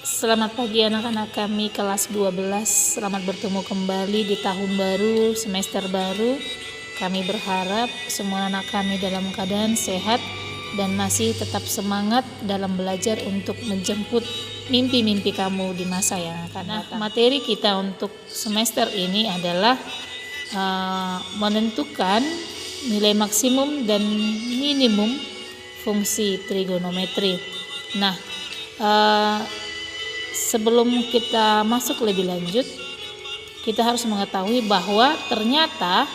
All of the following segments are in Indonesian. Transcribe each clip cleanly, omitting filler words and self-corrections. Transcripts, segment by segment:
Selamat pagi anak-anak kami kelas 12. Selamat bertemu kembali di tahun baru, semester baru. Kami berharap semua anak kami dalam keadaan sehat dan masih tetap semangat dalam belajar untuk menjemput mimpi-mimpi kamu di masa yang akan datang. Materi kita untuk semester ini adalah menentukan nilai maksimum dan minimum fungsi trigonometri. Nah, sebelum kita masuk lebih lanjut, kita harus mengetahui bahwa ternyata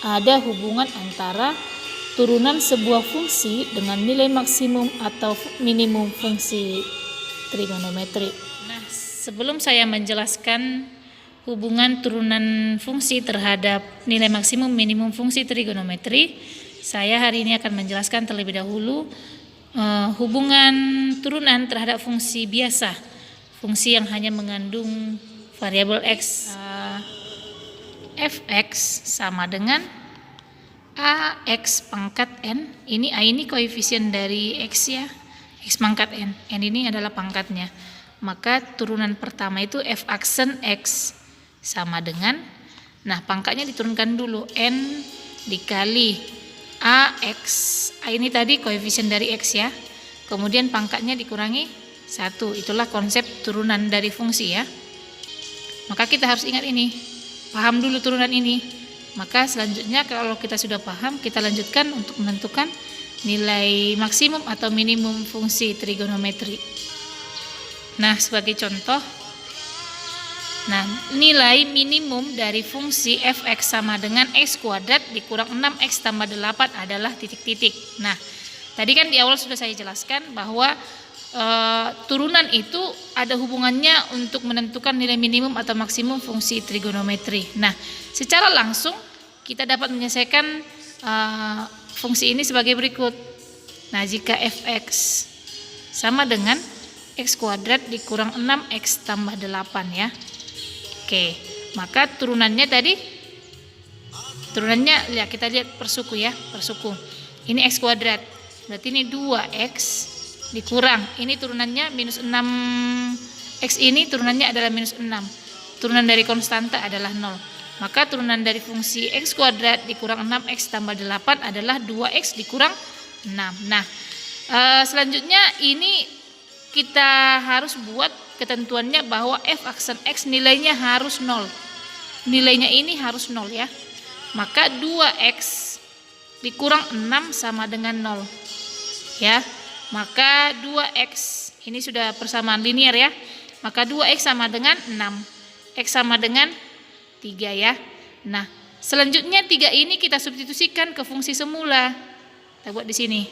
ada hubungan antara turunan sebuah fungsi dengan nilai maksimum atau minimum fungsi trigonometri. Nah, sebelum saya menjelaskan hubungan turunan fungsi terhadap nilai maksimum minimum fungsi trigonometri, saya hari ini akan menjelaskan terlebih dahulu hubungan turunan terhadap fungsi biasa, fungsi yang hanya mengandung variabel x. Fx sama dengan ax pangkat n. Ini a ini koefisien dari x ya, x pangkat n. N ini adalah pangkatnya. Maka turunan pertama itu f aksen x sama dengan, nah pangkatnya diturunkan dulu, n dikali ax. A ini tadi koefisien dari x ya. Kemudian pangkatnya dikurangi 1. Itulah konsep turunan dari fungsi ya. Maka kita harus ingat ini, paham dulu turunan ini. Maka selanjutnya kalau kita sudah paham, kita lanjutkan untuk menentukan nilai maksimum atau minimum fungsi trigonometri. Nah, sebagai contoh, nah nilai minimum dari fungsi fx sama dengan x kuadrat dikurang 6x tambah 8 adalah titik-titik. Nah, tadi kan di awal sudah saya jelaskan bahwa turunan itu ada hubungannya untuk menentukan nilai minimum atau maksimum fungsi trigonometri. Nah, secara langsung kita dapat menyelesaikan fungsi ini sebagai berikut. Nah, jika fx sama dengan x kuadrat dikurang 6x tambah 8 ya. Oke, maka turunannya tadi, turunannya ya kita lihat persuku ya, persuku. Ini x kuadrat, berarti ini 2x dikurang, ini turunannya minus 6x, ini turunannya adalah minus 6. Turunan dari konstanta adalah 0. Maka turunan dari fungsi x kuadrat dikurang 6x tambah 8 adalah 2x dikurang 6. Nah, selanjutnya ini kita harus buat ketentuannya bahwa f aksen x nilainya harus 0. Nilainya ini harus 0 ya. Maka 2x dikurang 6 sama dengan 0. Ya. Maka 2x ini sudah persamaan linear ya. Maka 2x sama dengan 6. X sama dengan 3 ya. Nah, selanjutnya 3 ini kita substitusikan ke fungsi semula. Kita buat di sini.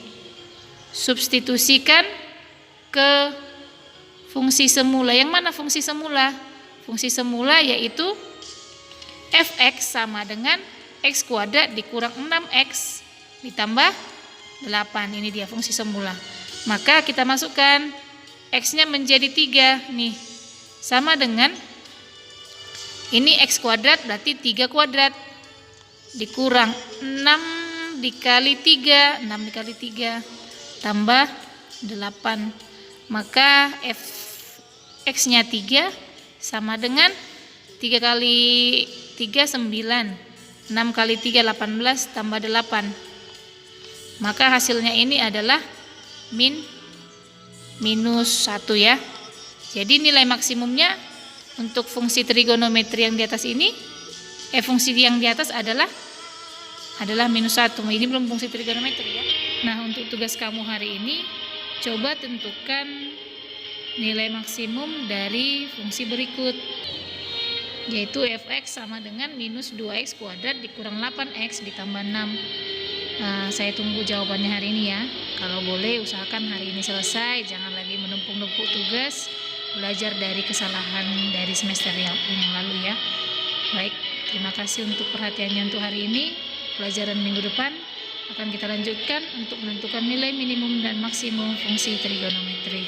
Substitusikan ke fungsi semula. Yang mana fungsi semula? Fungsi semula yaitu fx sama dengan x kuadrat dikurang 6x ditambah 8. Ini dia fungsi semula. Maka kita masukkan x-nya menjadi 3 nih. Sama dengan ini x kuadrat berarti 3 kuadrat dikurang 6 dikali 3, 6 dikali 3 tambah 8. Maka f x-nya 3 sama dengan 3 kali 3 9, 6 kali 3 18 tambah 8. Maka hasilnya ini adalah minus 1 ya. Jadi nilai maksimumnya untuk fungsi trigonometri yang di atas ini, fungsi yang di atas adalah minus 1. Ini belum fungsi trigonometri ya. Nah, untuk tugas kamu hari ini, coba tentukan nilai maksimum dari fungsi berikut, yaitu fx sama dengan minus 2x kuadrat dikurang 8x ditambah 6. Saya tunggu jawabannya hari ini ya. Kalau boleh usahakan hari ini selesai, jangan lagi menumpuk-numpuk tugas, belajar dari kesalahan dari semester yang lalu ya. Baik, terima kasih untuk perhatiannya untuk hari ini. Pelajaran minggu depan akan kita lanjutkan untuk menentukan nilai minimum dan maksimum fungsi trigonometri.